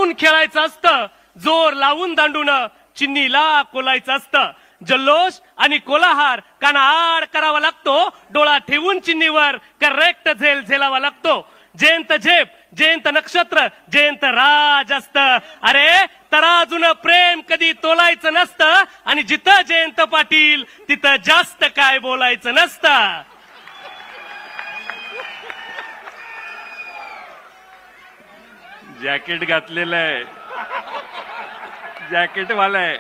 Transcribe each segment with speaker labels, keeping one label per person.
Speaker 1: जपून खेळायचं असतं, जोर लावून दांडून चिन्नीला कोलायचं असतं. जल्लोष आणि कोलाहार कानाआड करावा लागतो, डोळा ठेवून चिन्नीवर करेक्ट झेल झेलावा लागतो. जयंत झेप, जयंत नक्षत्र, जयंत राज असतं. अरे तराजून प्रेम कधी तोलायचं नसतं, आणि जिथं जयंत पाटील तिथं जास्त काय बोलायचं नसतं.
Speaker 2: जॅकेट घातलेलं आहे, जॅकेटवाला आहे.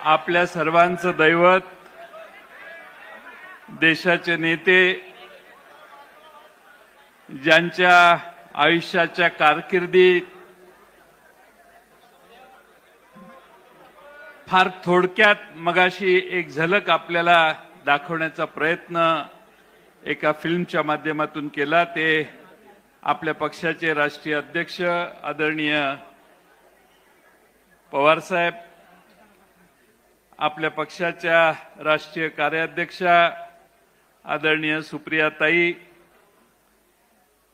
Speaker 2: आपल्या सर्वांचं दैवत, देशाचे नेते, ज्यांच्या आयुष्याच्या कारकिर्दीत फार थोडक्यात मगाशी एक झलक आपल्याला दाखवण्याचा प्रयत्न एका फिल्मच्या माध्यमातून केला, ते आपल्या पक्षाचे राष्ट्रीय अध्यक्ष आदरणीय पवार साहेब, आपल्या पक्षाच्या राष्ट्रीय कार्याध्यक्षा आदरणीय सुप्रियाताई,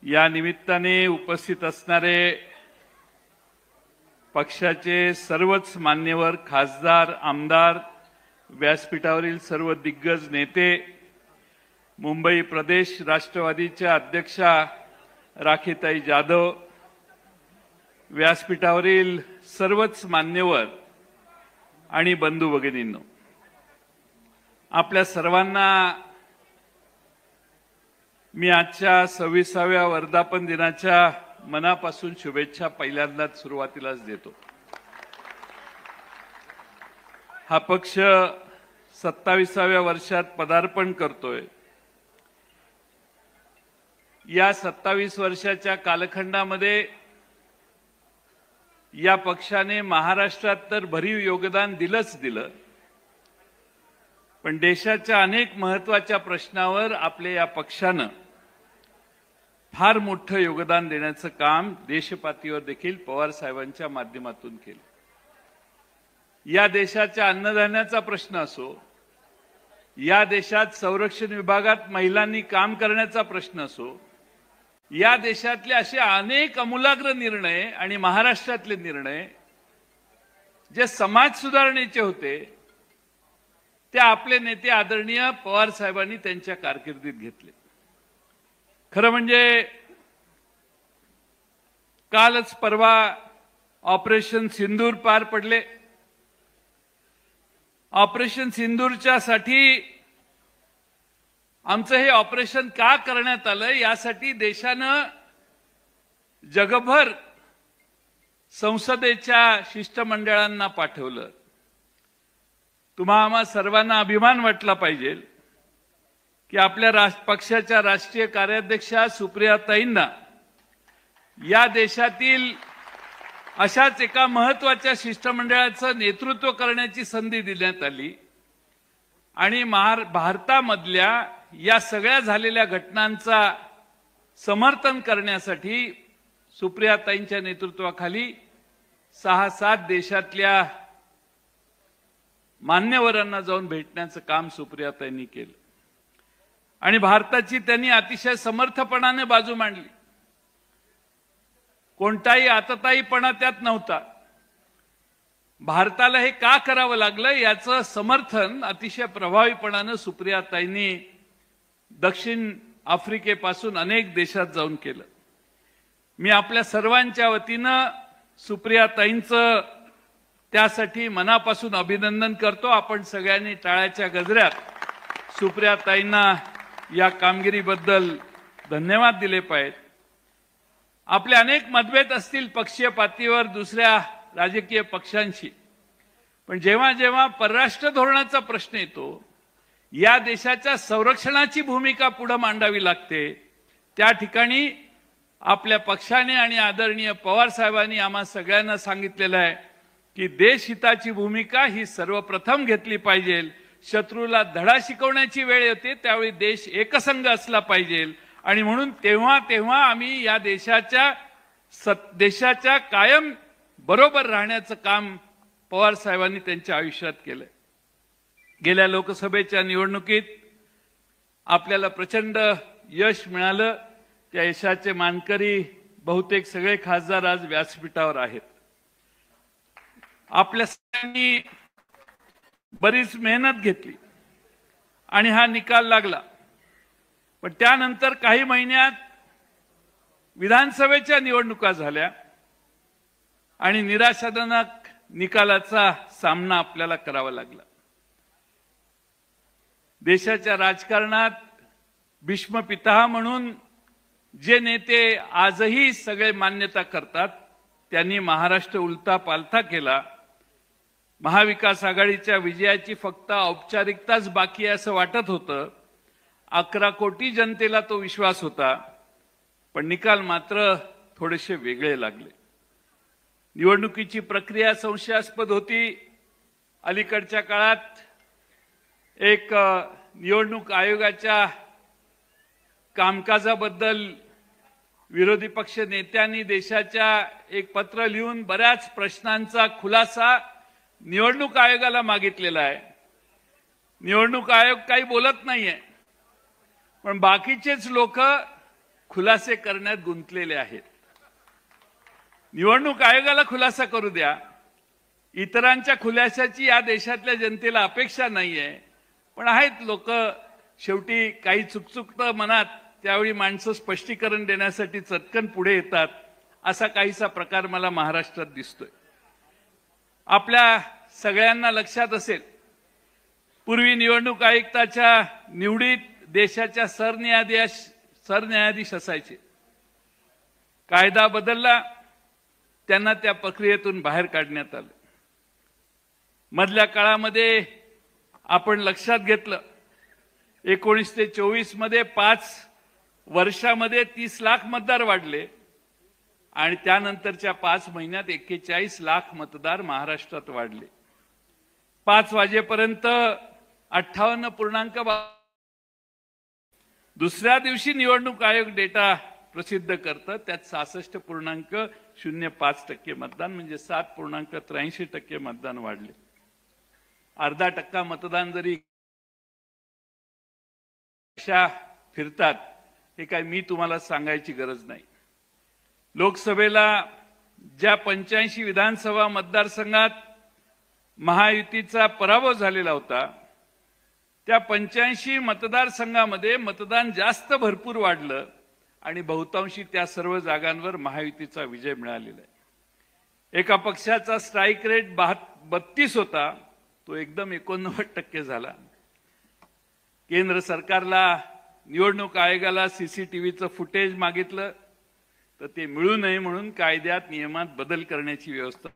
Speaker 2: या निमित्ताने उपस्थित असणारे पक्षाचे सर्वच मान्यवर खासदार, आमदार, व्यासपीठावरील सर्व दिग्गज नेते, मुंबई प्रदेश राष्ट्रवादीच्या अध्यक्षा राखीताई जाधव, व्यासपीठावरील सर्वच मान्यवर आणि बंधू भगिनींनो, आपल्या सर्वांना मी आजच्या 26व्या वर्धापन दिनाच्या मनापासून शुभेच्छा पहिल्यांदाच सुरुवातीलाच देतो. हा पक्ष 27व्या वर्षात पदार्पण करतोय. या 27 वर्षाच्या कालखंडामध्ये या पक्षाने महाराष्ट्रात तर भरीव योगदान दिलं, पण देशाच्या अनेक महत्त्वाच्या प्रश्नावर आपल्या या पक्षानं फार मोठं योगदान देण्याचं काम देशपातळीवर देखील पवार साहेबांच्या माध्यमातून केलं. या देशाच्या अन्नधान्याचा प्रश्न असो, या देशात संरक्षण विभागात महिलांनी काम करण्याचा प्रश्न असो, या देशातले असे अनेक आमूलाग्र निर्णय आणि महाराष्ट्रातले निर्णय जे समाज सुधारणेचे होते, ते आपले नेते आदरणीय पवार साहेबांनी त्यांच्या कारकिर्दीत घेतले. खरं म्हणजे कालच परवा ऑपरेशन सिंदूर पार पडले. ऑपरेशन सिंदूरच्या साठी आमचं हे ऑपरेशन का करण्यात आलं, यासाठी देशानं जगभर संसदेच्या शिष्टमंडळांना पाठवलं. आम्हा सर्वांना अभिमान वाटला पाहिजे की आपल्या पक्षाच्या राष्ट्रीय कार्याध्यक्षा सुप्रियाताईंना या देशातील अशाच एका महत्त्वाच्या शिष्टमंडळाचं नेतृत्व करण्याची संधी देण्यात आली. आणि भारतामधल्या या सगळ्या झालेल्या घटनांचा समर्थन करण्यासाठी सुप्रियाताईंच्या नेतृत्वाखाली 6-7 देशातल्या मान्यवरांना जाऊन भेटण्याचं काम सुप्रियाताईंनी केलं. आणि भारताची त्यांनी अतिशय समर्थपणाने बाजू मांडली. कोणताही आतताईपणा त्यात नव्हता. भारताला हे का करावं लागलं याचं समर्थन अतिशय प्रभावीपणाने सुप्रियाताईंनी दक्षिण आफ्रिकेपासून अनेक देशात जाऊन केलं. मी आपल्या सर्वांच्या वतीनं सुप्रियाताईंचं त्यासाठी मनापासून अभिनंदन करतो. आपण सगळ्यांनी टाळ्याच्या गजरात सुप्रियाताईंना या कामगिरीबद्दल धन्यवाद दिले पाहिजेत. आपले अनेक मतभेद असतील पक्षीय पातळीवर दुसऱ्या राजकीय पक्षांशी, पण जेव्हा जेव्हा परराष्ट्र धोरणाचा प्रश्न येतो, या देशाच्या संरक्षणाची भूमिका पुढे मांडावी लागते, त्या ठिकाणी आपल्या पक्षाने आणि आदरणीय पवार साहेबांनी आम्हा सगळ्यांना सांगितलेलं आहे की देशहिताची भूमिका ही सर्वप्रथम घेतली पाहिजे. शत्रूला धडा शिकवण्याची वेळ येते त्यावेळी देश एकसंघ असला पाहिजे. आणि म्हणून तेव्हा आम्ही या देशाच्या कायम बरोबर राहण्याचं काम पवार साहेबांनी त्यांच्या आयुष्यात केलंय. गेल्या लोकसभेच्या निवडणुकीत आपल्याला प्रचंड यश मिळालं. त्या यशाचे मानकरी बहुतेक सगळे खासदार आज व्यासपीठावर आहेत. आपल्या सगळ्यांनी बरीच मेहनत घेतली आणि हा निकाल लागला. पण त्यानंतर काही महिन्यात विधानसभेच्या निवडणुका झाल्या आणि निराशाजनक निकालाचा सामना आपल्याला करावा लागला. देशाच्या राजकारणात भीष्म पितामह म्हणून जे नेते आजही सगळे मान्यता करतात त्यांनी महाराष्ट्र उलटा पालथा केला. महाविकास आघाडीच्या विजयाची फक्त औपचारिकताच बाकी आहे असं वाटत होतं. 11 कोटी जनतेला तो विश्वास होता. पण निकाल मात्र थोडेसे वेगळे लागले. निवडणुकीची प्रक्रिया संशयास्पद होती. अलीकडच्या काळात एक निवडणूक आयोगाच्या कामकाजाबद्दल विरोधी पक्ष नेत्यांनी देशाच्या एक पत्र लिहून बऱ्याच प्रश्नांचा खुलासा निवडणूक आयोगाला मागितलेला आहे. निवडणूक आयोग काही बोलत नाहीये, पण बाकीचेच लोक खुलासे करण्यात गुंतलेले आहेत. निवडणूक आयोगाला खुलासा करू द्या. इतरांच्या खुलाशाची या देशातल्या जनतेला अपेक्षा नाहीये. पण आहेत लोक, शेवटी काही चुकचुकतं मनात, त्यावेळी माणसं स्पष्टीकरण देण्यासाठी चटकन पुढे येतात. असा काहीसा प्रकार मला महाराष्ट्रात दिसतोय. आपल्या सगळ्यांना लक्षात असेल, पूर्वी निवडणूक आयुक्ताच्या निवडीत देशाच्या सरन्यायाधीश असायचे. कायदा बदलला, त्यांना त्या प्रक्रियेतून बाहेर काढण्यात आलं. मधल्या काळामध्ये आपण लक्षात घेतलं, 19 ते 24 मध्ये 5 वर्षामध्ये 30 लाख मतदार वाढले आणि त्यानंतरच्या 5 महिन्यात 41 लाख मतदार महाराष्ट्रात वाढले. 5 वाजेपर्यंत 58.2. दुसऱ्या दिवशी निवडणूक आयोग डेटा प्रसिद्ध करतं, त्यात 66.05% मतदान म्हणजे 7.83% मतदान वाढले. अर्धा टक्का मतदान जरी फिरतात हे काय मी तुम्हाला सांगायची गरज नाही. लोकसभेला ज्या 85 विधानसभा मतदारसंघात महायुतीचा पराभव झालेला होता, त्या 85 मतदारसंघामध्ये मतदान जास्त भरपूर वाढलं आणि बहुतांशी त्या सर्व जागांवर महायुतीचा विजय मिळालेला आहे. एका पक्षाचा स्ट्राईक रेट 32 होता, तो एकदम 89% झाला. केंद्र सरकारला निवडणूक आयोगाला सीसीटीव्हीचं फुटेज मागितलं तर ते मिळू नये म्हणून कायद्यात नियमात बदल करण्याची व्यवस्था.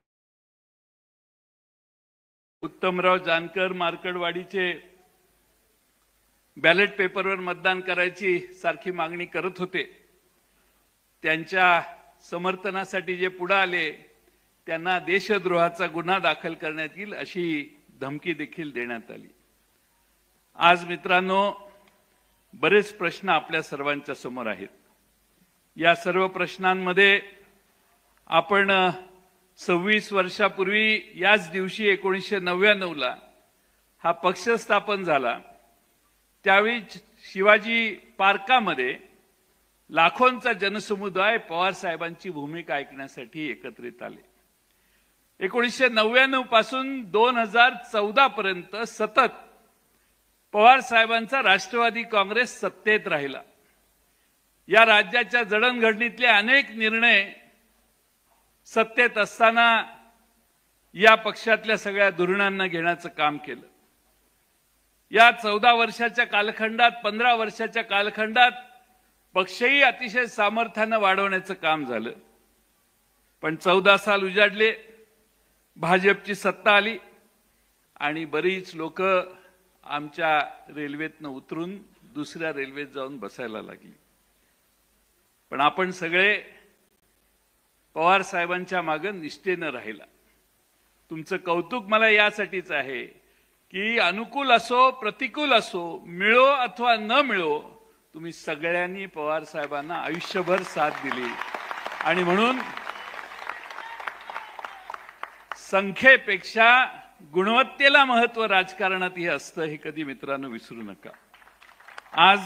Speaker 2: उत्तमराव जानकर मार्कडवाडीचे बॅलेट पेपरवर मतदान करायची सारखी मागणी करत होते. त्यांच्या समर्थनासाठी जे पुढे आले त्यांना देशद्रोहाचा गुन्हा दाखल करण्यात येईल अशी धमकी देखील देण्यात आली. आज मित्रांनो, बरेच प्रश्न आपल्या सर्वांच्या समोर आहेत. या सर्व प्रश्नांमध्ये आपण 26 वर्षापूर्वी याच दिवशी 1999ला हा पक्ष स्थापन झाला. त्यावेळी शिवाजी पार्कामध्ये लाखोंचा जनसमुदाय पवार साहेबांची भूमिका ऐकण्यासाठी एकत्रित आले. 1999 पासून 2014 पर्यंत सतत पवार साहेबांचा राष्ट्रवादी काँग्रेस सत्तेत राहिला. या राज्याच्या जडणघडणीतले अनेक निर्णय सत्तेत असताना या पक्षातल्या सगळ्या धोरणांना घेण्याचं काम केलं. या 14 वर्षाच्या कालखंडात, 15 वर्षाच्या कालखंडात पक्षही अतिशय सामर्थ्यानं वाढवण्याचं काम झालं. पण 14 साल उजाडले, भाजपची सत्ता आली आणि बरीच लोक आमच्या रेल्वेतनं उतरून दुसऱ्या रेल्वेत जाऊन बसायला लागली. पण आपण सगळे पवार साहेबांच्या मागे निष्ठेनं राहिला. तुमचं कौतुक मला यासाठीच आहे की अनुकूल असो प्रतिकूल असो, मिळो अथवा न मिळो, तुम्ही सगळ्यांनी पवार साहेबांना आयुष्यभर साथ दिली. आणि म्हणून संख्येपेक्षा गुणवत्तेला महत्व राजकारणात हे असतं, हे कधी मित्रांनो विसरू नका. आज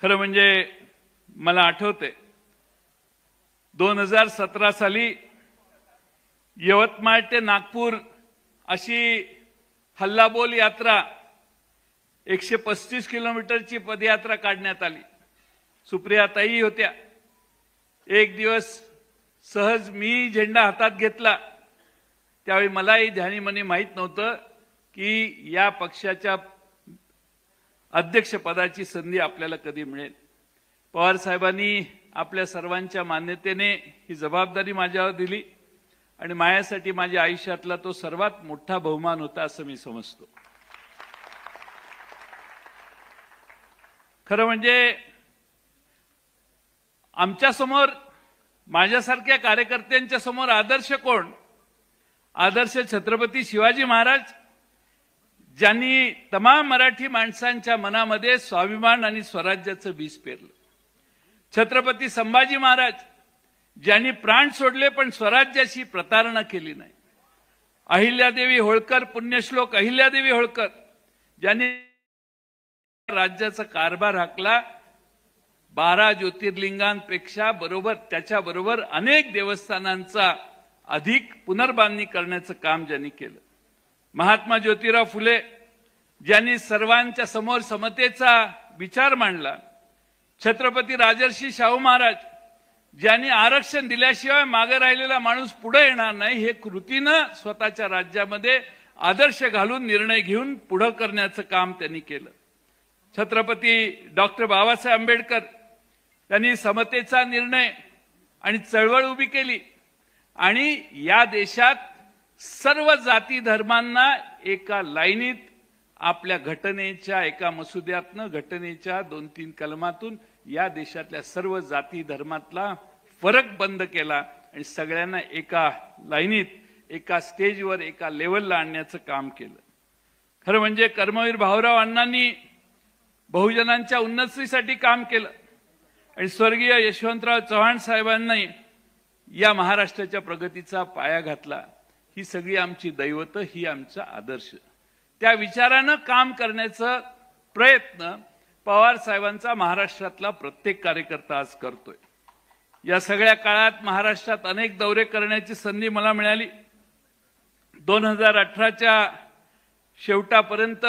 Speaker 2: खरं म्हणजे मला आठवते 2017 साली यवतमाळ ते नागपूर अशी हल्लाबोल यात्रा 135 किलोमीटरची पदयात्रा काढण्यात आली. सुप्रियाताई होत्या. एक दिवस सहज मी झेंडा हातात घेतला. त्यावेळी मलाही ध्यानीमनी माहीत नव्हतं की या पक्षाच्या अध्यक्षपदाची संधी आपल्याला कधी मिळेल. पवार साहेबांनी आपल्या सर्वांच्या मान्यतेने ही जबाबदारी माझ्यावर दिली आणि माझ्यासाठी माझ्या आयुष्यातला तो सर्वात मोठा बहुमान होता असं मी समजतो. खरं म्हणजे आमच्या समोर, माझ्यासारख्या कार्यकर्त्यांच्या समोर आदर्श कोण? आदर्श छत्रपती शिवाजी महाराज, ज्यांनी तमाम मराठी माणसांच्या मनामध्ये स्वाभिमान आणि स्वराज्याचं बीज पेरलं. छत्रपती संभाजी महाराज, ज्यांनी प्राण सोडले पण स्वराज्याची प्रतारणा केली नाही. अहिल्यादेवी होळकर, पुण्यश्लोक अहिल्यादेवी होळकर, ज्यांनी राज्याचा कारभार हाकला. 12 ज्योतिर्लिंगांपेक्षा बरोबर त्याच्याबरोबर अनेक देवस्थानांचा अधिक पुनर्बांधणी करण्याचं काम ज्यांनी केलं. महात्मा ज्योतिराव फुले, ज्यांनी सर्वांच्या समोर समतेचा विचार मांडला. छत्रपती राजर्षी शाहू महाराज, ज्यांनी आरक्षण दिल्याशिवाय मागे राहिलेला माणूस पुढे येणार नाही हे कृतीनं स्वतःच्या राज्यामध्ये आदर्श घालून निर्णय घेऊन पुढे करण्याचं काम त्यांनी केलं. छत्रपती डॉक्टर बाबासाहेब आंबेडकर, त्यांनी समतेचा निर्णय आणि चळवळ उभी केली आणि या देशात सर्व जाती धर्मांना एका लाईनीत आपल्या घटनेच्या एका मसुद्यातनं, घटनेच्या 2-3 कलमातून या देशातल्या सर्व जाती धर्मातला फरक बंद केला आणि सगळ्यांना एका लाईनीत, एका स्टेजवर, एका लेवलला आणण्याचं काम केलं. खरं म्हणजे कर्मवीर भाऊराव अण्णांनी बहुजनांच्या उन्नतीसाठी काम केलं आणि स्वर्गीय यशवंतराव चव्हाण साहेबांनी या महाराष्ट्राच्या प्रगतीचा पाया घातला. ही सगळी आमची दैवत, ही आमचा आदर्श. त्या विचारानं काम करण्याचा प्रयत्न पवार साहेबांचा महाराष्ट्रातला प्रत्येक कार्यकर्ता आज करतोय. या सगळ्या काळात महाराष्ट्रात अनेक दौरे करण्याची संधी मला मिळाली. 2018च्या शेवटापर्यंत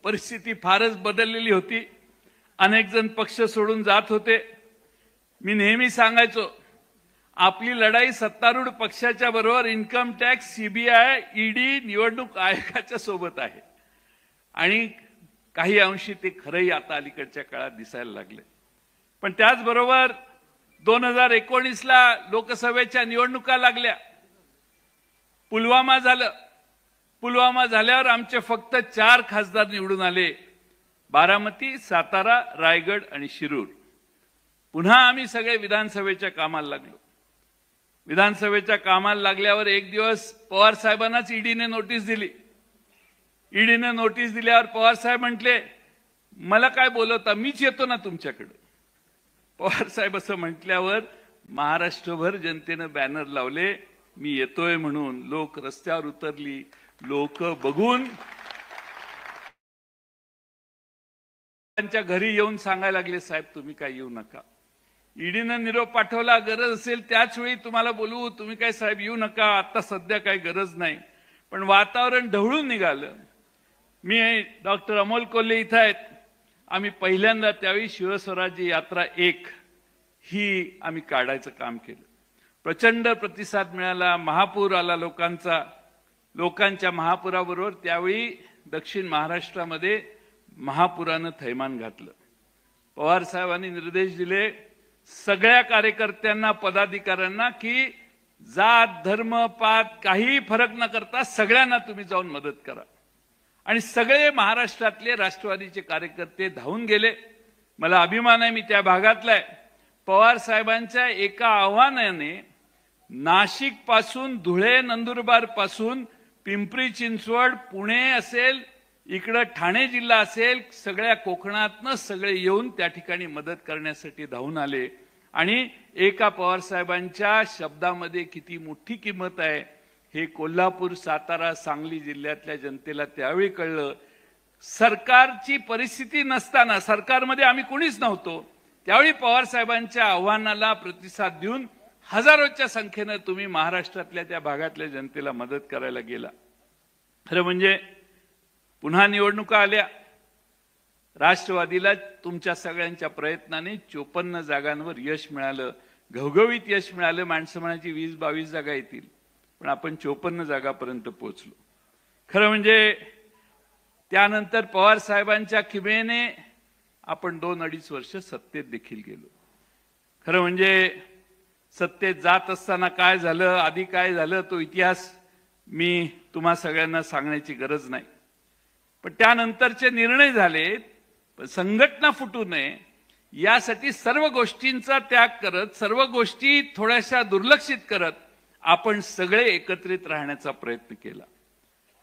Speaker 2: परिस्थिती फारच बदललेली होती. अनेक जण पक्ष सोडून जात होते. मी नेहमी सांगायचो, आपली लढाई सत्तारूढ पक्षाच्या बरोबर इन्कम टॅक्स, सीबीआय, ईडी, निवडणूक आयोगाच्या सोबत आहे आणि काही अंशी ते खरंही आता अलीकडच्या काळात दिसायला लागले. पण त्याचबरोबर 2019ला लोकसभेच्या निवडणुका लागल्या. पुलवामा झालं. पुलवामा झाल्यावर आमचे फक्त 4 खासदार निवडून आले: बारामती, सातारा, रायगड आणि शिरूर. पुन्हा आम्ही सगळे विधानसभेच्या कामाला लागलो. विधानसभेच्या कामाला लागल्यावर एक दिवस पवार साहेबांनाच ईडीने नोटीस दिली. ईडीने नोटीस दिल्यावर पवार साहेब म्हटले, मला काय बोलवता, मीच येतो ना तुमच्याकडे. पवार साहेब असं म्हटल्यावर महाराष्ट्रभर जनतेनं बॅनर लावले, मी येतोय म्हणून. लोक रस्त्यावर उतरली. लोक बघून त्यांच्या घरी येऊन सांगायला लागले, साहेब तुम्ही काय येऊ नका. ईडीनं निरोप पाठवला, गरज असेल त्याच वेळी तुम्हाला बोलवू, तुम्ही काय साहेब येऊ नका, आता सध्या काही गरज नाही. पण वातावरण ढवळून निघालं. मी डॉक्टर अमोल कोल्हे इथं आहेत. आम्ही पहिल्यांदा त्यावेळी शिवस्वराज्य यात्रा 1 ही आम्ही काढायचं काम केलं. प्रचंड प्रतिसाद मिळाला. महापूर आला लोकांचा. लोकांच्या महापुराबरोबर त्यावेळी दक्षिण महाराष्ट्रामध्ये महापुरानं थैमान घातलं. पवार साहेबांनी निर्देश दिले सगळ्या कार्यकर्त्यांना, पदाधिकाऱ्यांना की जात, धर्म, पात काही फरक न करता सगळ्यांना तुम्ही जाऊन मदत करा. आणि सगळे महाराष्ट्रातले राष्ट्रवादीचे कार्यकर्ते धावून गेले. मला अभिमान आहे, मी त्या भागातला आहे. पवार साहेबांच्या एका आव्हानाने नाशिक पासून, धुळे, नंदुरबार पासून पिंपरी चिंचवड, पुणे असेल, इकडं ठाणे जिल्हा असेल, सगळ्या कोकणातनं सगळे येऊन त्या ठिकाणी मदत करण्यासाठी धावून आले. आणि एका पवार साहेबांच्या शब्दामध्ये किती मोठी किंमत आहे हे कोल्हापूर, सातारा, सांगली जिल्ह्यातल्या जनतेला त्यावेळी कळलं. सरकारची परिस्थिती नसताना, सरकारमध्ये आम्ही कुणीच नव्हतो, त्यावेळी पवार साहेबांच्या आव्हानाला प्रतिसाद देऊन हजारोच्या संख्येनं तुम्ही महाराष्ट्रातल्या त्या भागातल्या जनतेला मदत करायला गेला. खरं म्हणजे पुन्हा निवडणुका आल्या. राष्ट्रवादीला तुमच्या सगळ्यांच्या प्रयत्नाने 54 जागांवर यश मिळालं, घवघवीत यश मिळालं. माणसं म्हणायची 20-22 जागा येतील, पण आपण 54 जागापर्यंत पोहोचलो. खरं म्हणजे त्यानंतर पवार साहेबांच्या किमयेने आपण 2-2.5 वर्ष सत्तेत देखील गेलो. खरं म्हणजे सत्तेत जात असताना काय झालं, आधी काय झालं, तो इतिहास मी तुम्हा सगळ्यांना सांगण्याची गरज नाही. पण त्यानंतरचे निर्णय झाले, संघटना फुटू नये यासाठी सर्व गोष्टींचा त्याग करत, सर्व गोष्टी थोड्याशा दुर्लक्षित करत आपण सगळे एकत्रित राहण्याचा प्रयत्न केला.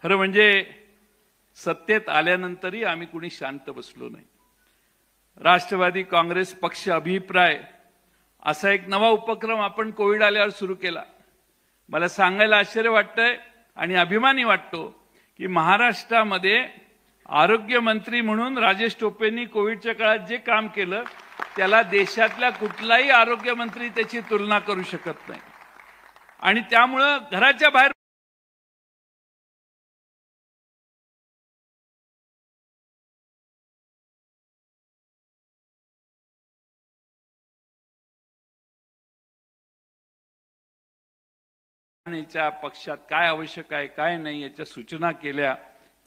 Speaker 2: खरं म्हणजे सत्तेत आल्यानंतरही आम्ही कुणी शांत बसलो नाही. राष्ट्रवादी काँग्रेस पक्ष अभिप्राय असा एक नवा उपक्रम आपण कोविड आल्यावर सुरू केला. मला सांगायला आश्चर्य वाटतंय आणि अभिमानी वाटतो की महाराष्ट्रामध्ये आरोग्य मंत्री म्हणून राजेश टोपेंनी कोविडच्या काळात जे काम केलं त्याला देशातल्या कुठलाही आरोग्य मंत्री त्याची तुलना करू शकत नाही. आणि त्यामुळं घराच्या बाहेर पक्षात काय आवश्यक आहे काय नाही याच्या सूचना केल्या.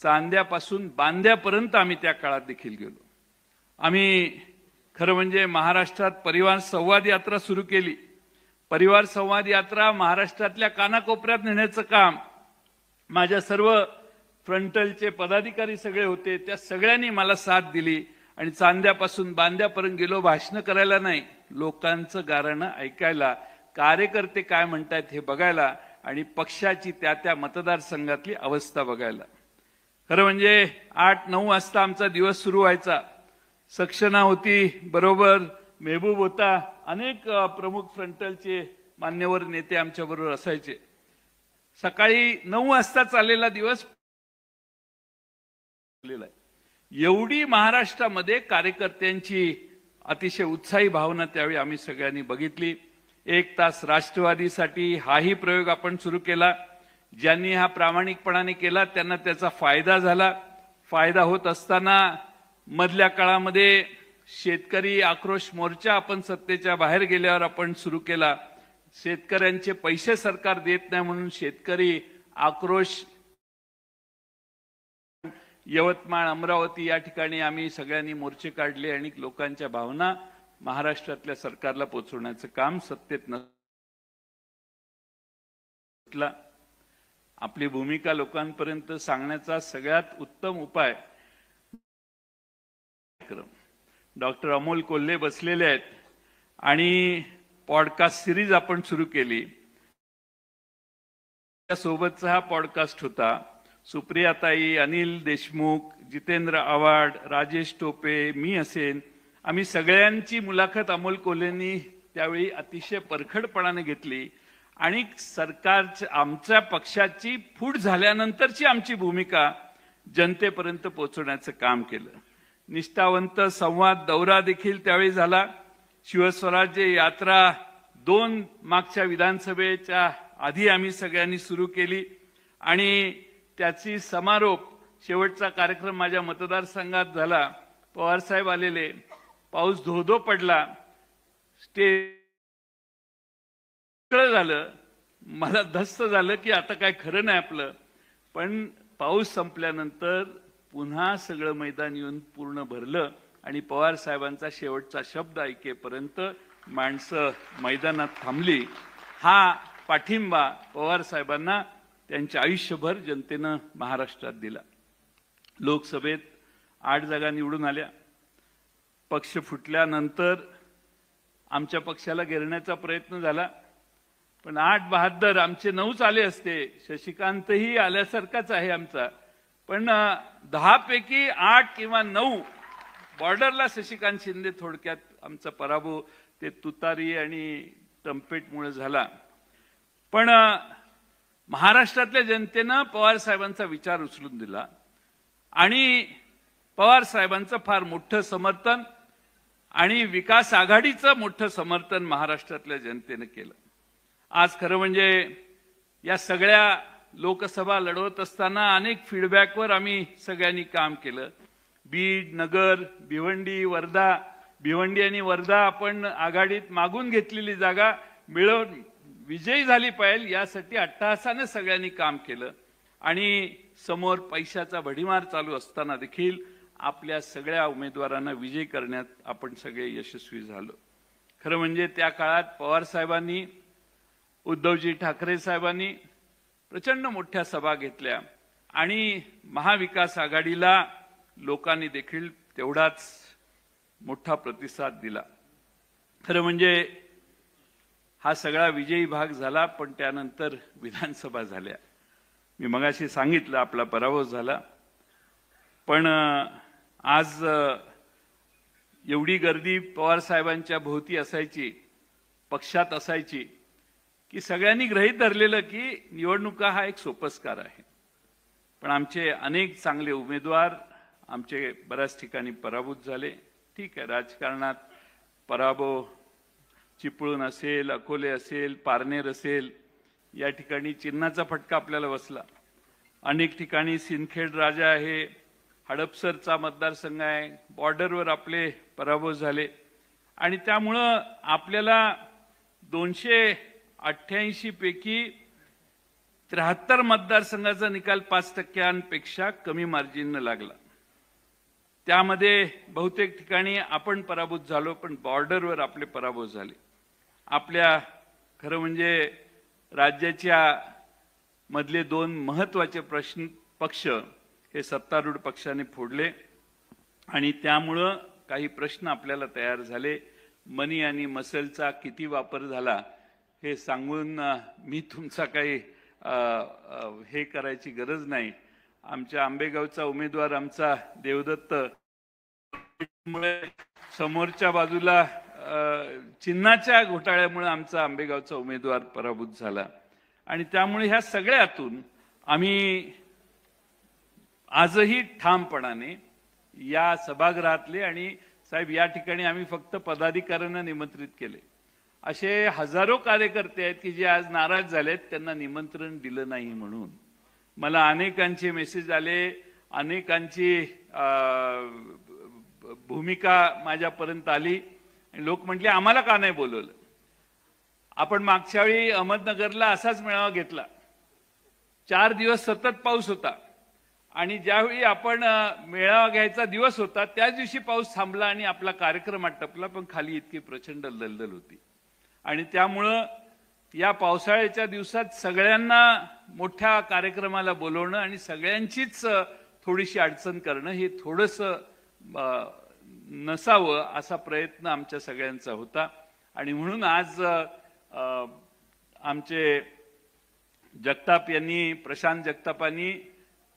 Speaker 2: चांद्यापासून बांद्यापर्यंत आम्ही त्या काळात देखील गेलो. आम्ही खरं म्हणजे महाराष्ट्रात परिवार संवाद यात्रा सुरू केली. परिवार संवाद यात्रा महाराष्ट्रातल्या कानाकोपऱ्यात नेण्याचं काम माझ्या सर्व फ्रंटलचे पदाधिकारी सगळे होते, त्या सगळ्यांनी मला साथ दिली आणि चांद्यापासून बांद्यापर्यंत गेलो. भाषण करायला नाही, लोकांचं गाऱ्हाणं ऐकायला, कार्यकर्ते काय म्हणतात हे बघायला आणि पक्षाची त्या मतदारसंघातली अवस्था बघायला. खरं म्हणजे 8-9 वाजता आमचा दिवस सुरू व्हायचा. सक्सेना होती बरोबर, मेहबूब होता, अनेक प्रमुख फ्रंटलचे मान्यवर नेते आमच्या बरोबर असायचे. सकाळी 9 वाजता चाललेला दिवस एवढी महाराष्ट्रामध्ये कार्यकर्त्यांची अतिशय उत्साही भावना त्यावेळी आम्ही सगळ्यांनी बघितली. 1 तास राष्ट्रवादीसाठी हाही प्रयोग आपण सुरू केला. ज्यांनी हा प्रामाणिकपणाने केला त्यांना त्याचा फायदा झाला. फायदा होत असताना मधल्या काळामध्ये शेतकरी आक्रोश मोर्चा आपण सत्तेच्या बाहेर गेल्यावर आपण सुरू केला. शेतकऱ्यांचे पैसे सरकार देत नाही म्हणून शेतकरी आक्रोश यवतमाळ, अमरावती या ठिकाणी आम्ही सगळ्यांनी मोर्चे काढले आणि लोकांच्या भावना महाराष्ट्रातल्या सरकारला पोहोचवण्याचं काम सत्तेत नसला. आपली भूमिका लोकांपर्यंत सांगण्याचा सगळ्यात उत्तम उपाय डॉक्टर अमोल कोल्हे बसलेले आहेत आणि पॉडकास्ट सिरीज आपण सुरू केली. त्यासोबतचा हा पॉडकास्ट होता. सुप्रियाताई, अनिल देशमुख, जितेंद्र आव्हाड, राजेश टोपे, मी असेन, आम्ही सगळ्यांची मुलाखत अमोल कोल्हेंनी त्यावेळी अतिशय परखडपणाने घेतली आणि सरकारच्या आमच्या पक्षाची फूट झाल्यानंतरची आमची भूमिका जनतेपर्यंत पोहोचवण्याचं काम केलं. निष्ठावंत संवाद दौरा देखील त्यावेळी झाला. शिवस्वराज्य यात्रा 2 मागच्या विधानसभेच्या आधी आम्ही सगळ्यांनी सुरू केली आणि त्याची समारोप शेवटचा कार्यक्रम माझ्या मतदारसंघात झाला. पवार साहेब आलेले, पाऊस धो-धो पडला, स्टेज झालं. मला धस्त झालं की आता काय खरं नाही आपलं. पण पाऊस संपल्यानंतर पुन्हा सगळं मैदान येऊन पूर्ण भरलं आणि पवार साहेबांचा शेवटचा शब्द ऐकेपर्यंत माणसं मैदानात थांबली. हा पाठिंबा पवार साहेबांना त्यांच्या आयुष्यभर जनतेनं महाराष्ट्रात दिला. लोकसभेत 8 जागा निवडून आल्या. पक्ष फुटल्यानंतर आमच्या पक्षाला घेरण्याचा प्रयत्न झाला, पण 8 बहाद्दर आमचे 9च आले असते. शशिकांतही आल्यासारखाच आहे आमचा, पण 10 पैकी 8 किंवा 9 बॉर्डरला शशिकांत शिंदे थोडक्यात आमचा पराभव ते तुतारी आणि ट्रम्पेटमुळे झाला. पण महाराष्ट्रातल्या जनतेनं पवार साहेबांचा विचार उचलून दिला आणि पवार साहेबांचं फार मोठं समर्थन आणि विकास आघाडीचं मोठं समर्थन महाराष्ट्रातल्या जनतेनं केलं. आज खरं म्हणजे या सगळ्या लोकसभा लढवत असताना अनेक फीडबॅकवर आम्ही सगळ्यांनी काम केलं. बीड, नगर, भिवंडी आणि वर्धा आपण आघाडीत मागून घेतलेली जागा मिळवून विजयी झाली पाहिजे यासाठी अट्टहासाने सगळ्यांनी काम केलं आणि समोर पैशाचा भडीमार चालू असताना देखील आपल्या सगळ्या उमेदवारांना विजयी करण्यात आपण सगळे यशस्वी झालो. खरं म्हणजे त्या काळात पवार साहेबांनी, उद्धवजी ठाकरे साहेबांनी प्रचंड मोठ्या सभा घेतल्या आणि महाविकास आघाडीला लोकांनी देखील तेवढाच मोठा प्रतिसाद दिला. खरं म्हणजे हा सगळा विजयी भाग झाला. पण त्यानंतर विधानसभा झाल्या. मी मगाशी सांगितलं आपला पराभव झाला. पण आज एवढी गर्दी पवार साहेबांच्या भोवती असायची, पक्षात असायची, की सगळ्यांनी गृहीत धरलेलं की निवडणुका हा एक सोपस्कार आहे. पण आमचे अनेक चांगले उमेदवार आमचे बऱ्याच ठिकाणी पराभूत झाले. ठीक आहे, राजकारणात पराभव चिपळूण असेल, अकोले असेल, पारनेर असेल, या ठिकाणी चिन्हाचा फटका आपल्याला बसला. अनेक ठिकाणी सिंदखेड राजा आहे, हडपसरचा मतदारसंघ आहे, बॉर्डरवर आपले पराभव झाले आणि त्यामुळं आपल्याला 288 पैकी 73 मतदारसंघाचा निकाल 5% कमी मार्जिननं लागला. त्यामध्ये बहुतेक ठिकाणी आपण पराभूत झालो, पण बॉर्डरवर आपले पराभव झाले. आपल्या खरं म्हणजे राज्याच्या मधले 2 महत्त्वाचे पक्ष हे सत्तारूढ पक्षाने फोडले आणि त्यामुळं काही प्रश्न आपल्याला तयार झाले. मनी आणि मसलचा किती वापर झाला हे सांगून मी तुमचा काही हे करायची गरज नाही. आमच्या आंबेगावचा उमेदवार आमचा देवदत्त मुळे समोरच्या बाजूला चिन्हाच्या घोटाळ्यामुळे आमचा आंबेगावचा उमेदवार पराभूत झाला आणि त्यामुळे ह्या सगळ्यातून आम्ही आजही ठामपणाने या सभागृहातले आणि साहेब या ठिकाणी आम्ही फक्त पदाधिकाऱ्यांना निमंत्रित केले. असे हजारो कार्यकर्ते आहेत की जे आज नाराज झालेत, त्यांना निमंत्रण दिलं नाही म्हणून. मला अनेकांचे मेसेज आले, अनेकांची भूमिका माझ्यापर्यंत आली आणि लोक म्हटले आम्हाला का नाही बोलवलं. आपण मागच्या वेळी अहमदनगरला असाच मेळावा घेतला. 4 दिवस सतत पाऊस होता आणि ज्यावेळी आपण मेळावा घ्यायचा दिवस होता त्याच दिवशी पाऊस थांबला आणि आपला कार्यक्रम आटपला. पण खाली इतकी प्रचंड दलदल होती आणि त्यामुळं या पावसाळ्याच्या दिवसात सगळ्यांना मोठ्या कार्यक्रमाला बोलवणं आणि सगळ्यांचीच थोडीशी अडचण करणं हे थोडंसं नसावं असा प्रयत्न आमच्या सगळ्यांचा होता. आणि म्हणून आज आमचे जगताप यांनी, प्रशांत जगतापांनी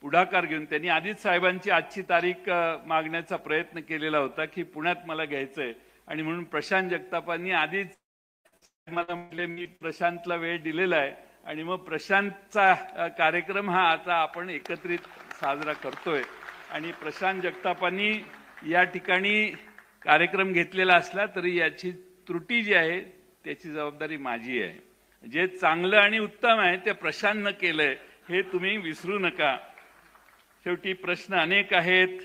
Speaker 2: पुढाकार घेऊन त्यांनी आदित्य साहेबांची आजची तारीख मागण्याचा प्रयत्न केलेला होता की पुण्यात मला घ्यायचंय आणि म्हणून प्रशांत जगतापांनी आधीच मला म्हटले मी प्रशांतला वेळ दिलेला आहे आणि मग प्रशांतचा कार्यक्रम हा आता आपण एकत्रित साजरा करतोय. आणि प्रशांत जगतापांनी या ठिकाणी कार्यक्रम घेतलेला असला तरी याची त्रुटी जी आहे त्याची जबाबदारी माझी आहे. जे चांगलं आणि उत्तम आहे ते प्रशांतनं केलंय हे तुम्ही विसरू नका. शेवटी प्रश्न अनेक आहेत,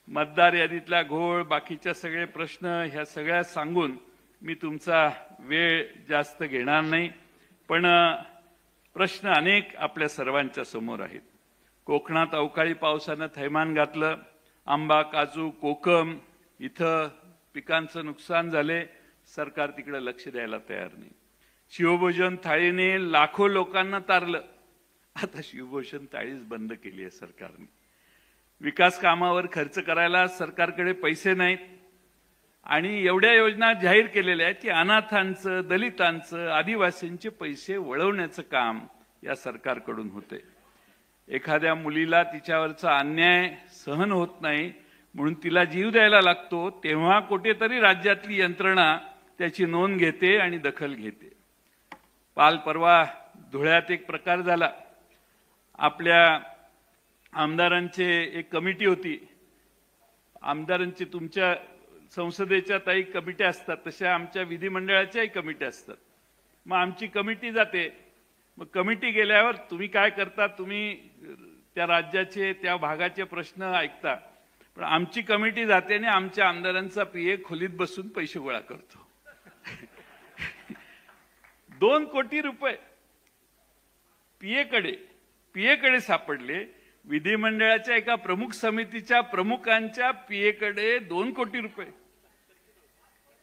Speaker 2: मतदार यादीतला घोळ, बाकीच्या सगळे प्रश्न, ह्या सगळ्या सांगून मी तुमचा वेळ जास्त घेणार नाही. पण प्रश्न अनेक आपल्या सर्वांच्या समोर आहेत. कोकणात अवकाळी पावसानं थैमान घातलं. आंबा, काजू, कोकम इथं पिकांचं नुकसान झाले. सरकार तिकडे लक्ष द्यायला तयार नाही. शिवभोजन थाळीने लाखो लोकांना तारलं. आता शिवभोजन थाळीच बंद केली आहे सरकारने. विकास कामावर खर्च करायला सरकारकडे पैसे नाहीत आणि एवढ्या योजना जाहीर केलेल्या आहेत की अनाथांचं, दलितांचं, आदिवासींचे पैसे वळवण्याचं काम या सरकारकडून होते. एखाद्या मुलीला तिच्यावरचा अन्याय सहन होत नाही म्हणून तिला जीव द्यायला लागतो, तेव्हा कुठेतरी राज्यातली यंत्रणा त्याची नोंद घेते आणि दखल घेते. काल परवा धुळ्यात एक प्रकार झाला. आपल्या आमदारांचे एक कमिटी होती. आमदारांची तुमच्या संसदेच्या काही कमिट्या असतात, तशा आमच्या विधिमंडळाच्याही कमिट्या असतात. मग आमची कमिटी जाते. मग कमिटी गेल्यावर तुम्ही काय करता, तुम्ही त्या राज्याचे त्या भागाचे प्रश्न ऐकता, पण आमची कमिटी जाते आणि आमच्या आमदारांचा पीए खोलीत बसून पैसे गोळा करतो. 2 कोटी रुपये पीएकडे सापडले. विधिमंडळाच्या एका प्रमुख समितीच्या प्रमुखांच्या पीएकडे 2 कोटी रुपये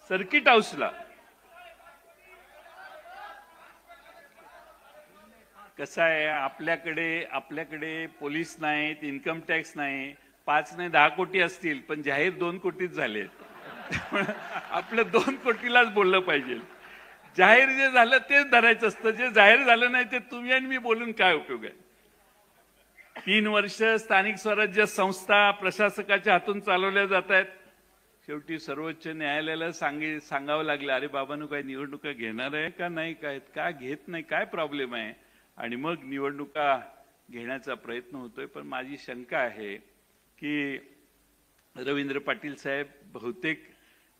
Speaker 2: सर्किट हाऊसला. कसं आहे, आपल्याकडे पोलीस नाहीत, इन्कम टॅक्स नाही, 5 नाही 10 कोटी असतील, पण जाहीर 2 कोटीच झाले. आपलं 2 कोटीलाच बोललं पाहिजे. जाहीर जे झालं तेच धरायचं असतं, जे जाहीर झालं नाही ते तुम्ही आणि मी बोलून काय उपयोग आहे. 3 वर्ष स्थानिक स्वराज्य संस्था प्रशासकाच्या हातून चालवल्या जात आहेत. शेवटी सर्वोच्च न्यायालयाला सांगावं लागलं, अरे बाबांनो काय निवडणुका घेणार आहे का नाही, काय घेत नाही, काय प्रॉब्लेम आहे. आणि मग निवडणुका घेण्याचा प्रयत्न होतोय. पण माझी शंका आहे की रवींद्र पाटील साहेब, बहुतेक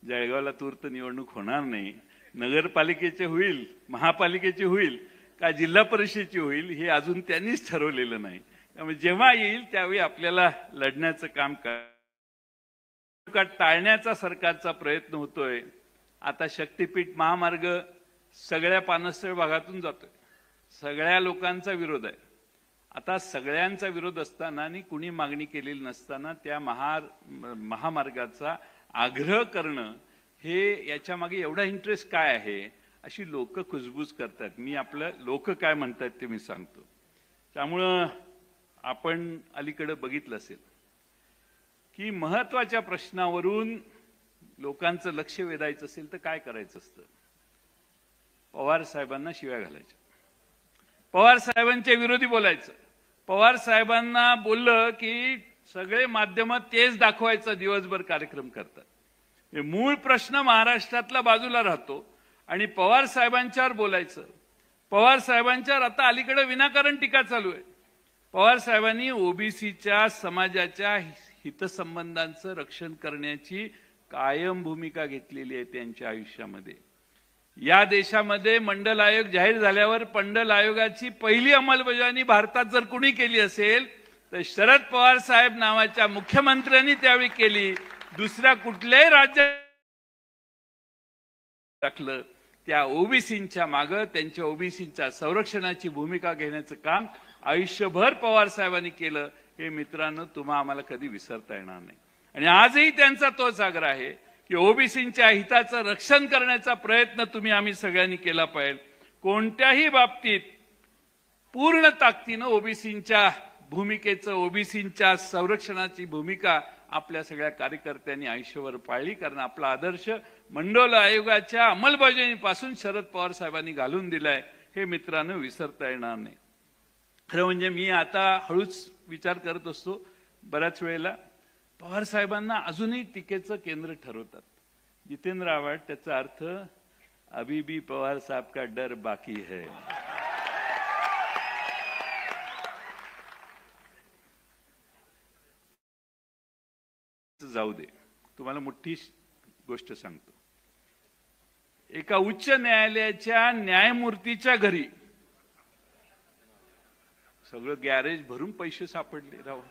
Speaker 2: जळगावला तूर्त निवडणूक होणार नाही. नगरपालिकेचे होईल, महापालिकेची होईल का जिल्हा परिषदेची होईल हे अजून त्यांनीच ठरवलेलं नाही. त्यामुळे जेव्हा येईल त्यावेळी आपल्याला लढण्याचं काम टाळण्याचा सरकारचा प्रयत्न होतोय. आता शक्तीपीठ महामार्ग सगळ्या पानसळ भागातून जातोय. सगळ्या लोकांचा विरोध आहे. आता सगळ्यांचा विरोध असताना आणि कुणी मागणी केलेली नसताना त्या महामार्गाचा आग्रह करणं, हे याच्या मागे एवढा इंटरेस्ट काय आहे अशी लोक कुजबूज करतात. मी आपलं लोक काय म्हणतात ते मी सांगतो. त्यामुळं आपण अलीकडे बघितलं असेल की महत्वाच्या प्रश्नावरून लोकांचं लक्ष वेधायचं असेल तर काय करायचं असतं, पवार साहेबांना शिव्या घालायच्या, पवार साहेबांच्या विरोधी बोलायचं. पवार साहेबांना बोललं की सगळे माध्यम तेच दाखवायचं, दिवसभर कार्यक्रम करतात. मूळ प्रश्न महाराष्ट्रातला बाजूला राहतो आणि पवार साहेबांच्यावर बोलायचं. पवार साहेबांच्यावर आता अलीकडे विनाकारण टीका चालू आहे. पवार साहेबांनी ओबीसीच्या समाजाच्या हितसंबंधांचं रक्षण करण्याची कायम भूमिका घेतलेली आहे त्यांच्या आयुष्यामध्ये. या देशामध्ये मंडल आयोग जाहीर झाल्यावर मंडल आयोगाची पहिली अंमलबजावणी भारतात जर कुणी केली असेल तर शरद पवार साहेब नावाच्या मुख्यमंत्र्यांनी त्यावेळी केली. दुसऱ्या कुठल्याही राज्यात टाकलं त्या ओबीसींच्या मागे, त्यांच्या ओबीसींच्या संरक्षणाची भूमिका घेण्याचं काम आयुष्यभर पवार साहेबांनी केलं. हे मित्रांनो तुम्हा आम्हाला कधी विसरता येणार नाही. आणि आजही त्यांचा तोच आग्रह आहे की ओबीसींच्या हिताचं रक्षण करण्याचा प्रयत्न आम्ही सगळ्यांनी केला पाहिजे. कोणत्याही बाबतीत पूर्ण ताकदीनं ओबीसींच्या भूमिकेचं, ओबीसींच्या संरक्षणाची भूमिका आपल्या सगळ्या कार्यकर्त्यांनी आयुष्यभर पाळली. कारण आपला आदर्श मंडल आयोगाच्या अंमलबजावणीपासून शरद पवार साहेबांनी घालून दिलाय, हे मित्रांनो विसरता येणार नाही. खरं म्हणजे मी आता हळूच विचार करत असतो, बऱ्याच वेळेला पवार साहेबांना अजूनही टीकेचं केंद्र ठरवतात. जितेंद्र आव्हाड त्याचा अर्थ अभी भी पवार साहब का डर बाकी है. जाऊ दे, तुम्हाला मोठी गोष्ट सांगतो. एका उच्च न्यायालयाच्या न्यायमूर्तीच्या घरी सगळं गॅरेज भरून पैसे सापडले. राव,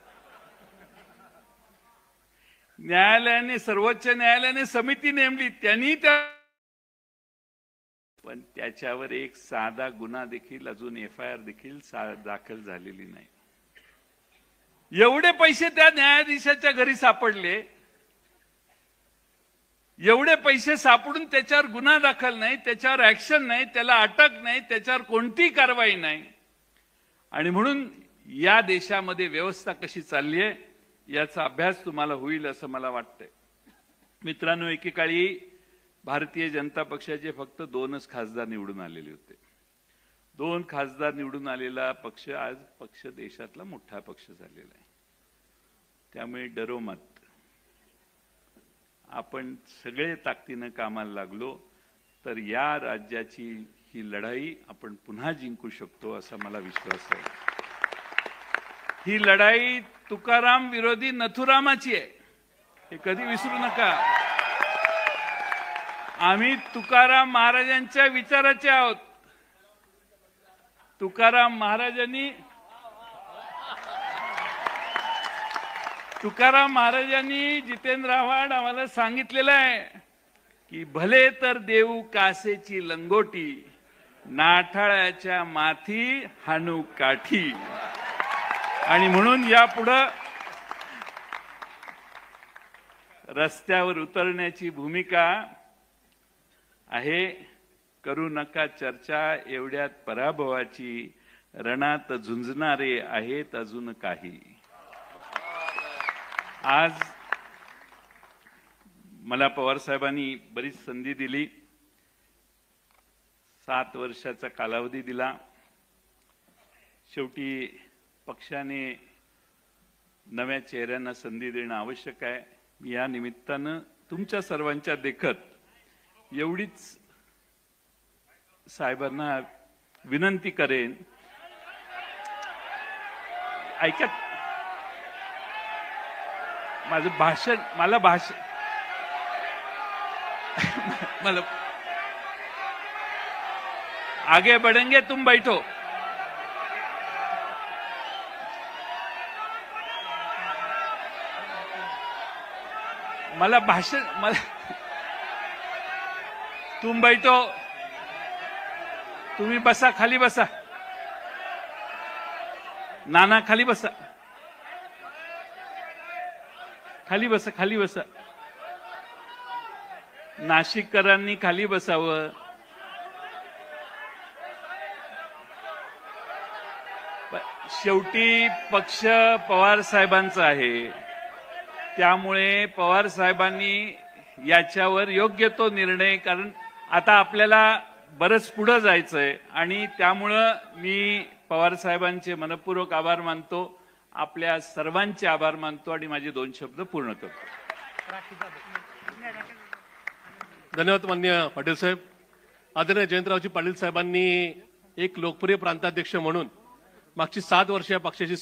Speaker 2: न्यायालयाने, सर्वोच्च न्यायालयाने समिती नेमली, त्यांनी पण त्याच्यावर एक साधा गुन्हा देखील, अजून एफआयआर देखील दाखल झालेली नाही. एवढे पैसे त्या न्यायाधीशाच्या घरी सापडले, एवढे पैसे सापडून त्याच्यावर गुन्हा दाखल नाही, त्याच्यावर ऍक्शन नाही, त्याला अटक नाही, त्याच्यावर कोणतीही कारवाई नाही. आणि म्हणून या देशामध्ये व्यवस्था कशी चालली आहे याचा अभ्यास तुम्हाला होईल असं मला वाटतंय. मित्रांनो, एकेकाळी भारतीय जनता पक्षाचे फक्त 2च खासदार निवडून आलेले होते. 2 खासदार निवडून आलेला पक्ष आज पक्ष देशातला मोठा पक्ष झालेला आहे. त्यामुळे डरो मत, आपण सगळे ताकदीनं कामाला लागलो तर या राज्याची ही लढाई आपण पुन्हा जिंकू शकतो असा मला विश्वास आहे. ही लढाई तुकाराम विरोधी नथुरामाची आहे, हे कधी विसरू नका. आम्ही तुकाराम महाराजांच्या विचाराचे आहोत. तुकाराम महाराजांनी जितेंद्र आव्हाड आम्हाला सांगितलेलं आहे की भले तर देऊ कासेची लंगोटी, नाठाळ्याच्या माथी हाणू काठी. आणि म्हणून यापुढं रस्त्यावर उतरण्याची भूमिका आहे. करू नका चर्चा एवढ्यात पराभवाची, रणात झुंजणारे आहेत अजून काही. आज मला पवार साहेबांनी बरीच संधी दिली, 7 वर्षाचा कालावधी दिला. शेवटी पक्षाने नव्या चेहऱ्यांना संधी देणं आवश्यक आहे. मी या निमित्तानं तुमच्या सर्वांच्या देखत एवढीच साहेबांना विनंती करेन. ऐका, माझं भाषण मला आगे बढ़ेंगे, तुम बैठो. तुम बैठो, तुम्ही बसा, खाली बसा. नाना खाली बसा, खाली बसा, खाली बसा. नाशिककरांनी खाली बसावं. शेवटी पक्ष पवार साहेबांचा आहे, त्यामुळे पवार साहेबांनी याच्यावर योग्य तो निर्णय, कारण आता आपल्याला बरंच पुढे जायचंय आणि त्यामुळं मी पवार साहेबांचे मनपूर्वक आभार मानतो, आपल्या सर्वांचे आभार मानतो आणि माझे 2 शब्द पूर्ण करतो.
Speaker 3: धन्यवाद माननीय पाटील साहेब. आदरणीय जयंतरावजी पाटील साहेबांनी एक लोकप्रिय प्रांताध्यक्ष म्हणून मागची 7 वर्ष या पक्षाची